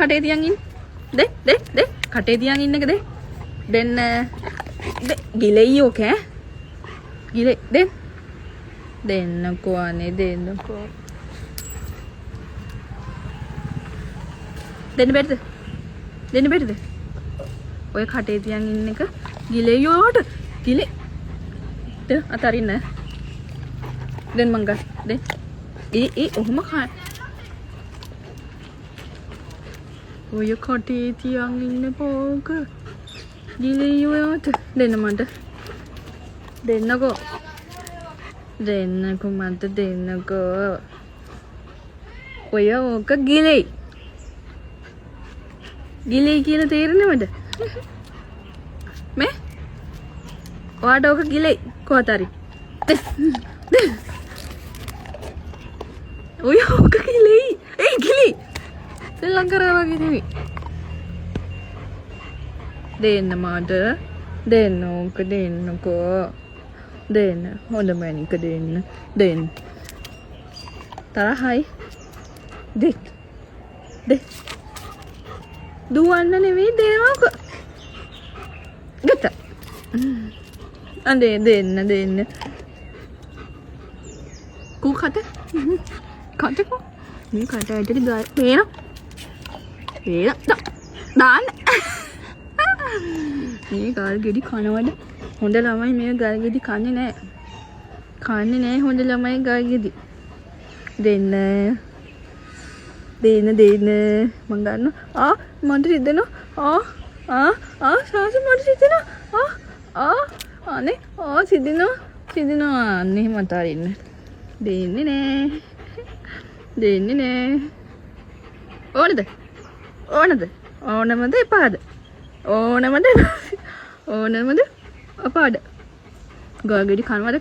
කටේ තියන් ඉන්න. දෙ කටේ තියන් ඉන්න එක දෙ. දෙන්න. ගිලෙයි ඕක ඈ. ගිලෙ දෙන්න. දෙන්නකෝ අනේ දෙන්නකෝ. දෙන්න බැරිද? දෙන්න බැරිද? ඔය කටේ තියන් ඉන්න එක ගිලෙයි ඕට. ගිලෙ. දෙන්න අතරින්න. දෙන්න මං ගන්න. දෙන්න. ඔහොම කා. ඔය කටේ තියන් ඉන්න පොක ගිලෙයි ඔයාට. දෙන්න මට. දෙන්නකෝ. දෙන්නකෝ මට දෙන්නකෝ. ඔය ඕක ගිලෙයි. ගිලෙයි කියලා තේරෙනවද? මේ ඔයාට ඕක ගිලෙයි කොහොත හරි. ඔය ඕක ගිලෙයි. ඒ ගිලෙයි. සෙල්ලම් කරා වගේ නෙමෙයි. දෙන්න මට. දෙන්න ඕක දෙන්නකෝ. දෙන්න. හොඳ මැනික දෙන්න. දෙන්න. තරහයි. දෙන්න. දෙන්න. දුවන්න නෙවෙයි දෙනවක. ගත්ත. අනේ දෙන්න. කෝ කට. කටකෝ. මේ කට ඇටට ගා පේන. දාන්න. මේ ගල් ගෙඩි කනවද? හොඳ ළමයි මේ ගල් ගෙඩි කන්නේ නැහැ. කන්නේ නැහැ හොඳ ළමයි ගල් ගෙඩි. දෙන්න. මං ගන්නවා. මට සිදෙනවා. සාස මට සිදෙනවා. අනේ සිදෙනවා. අනේ මට අරින්න. දෙන්නේ නෑ. ඕනමද එපාද? ඕනමද අපාද? ගල් ගෙඩි කනවද?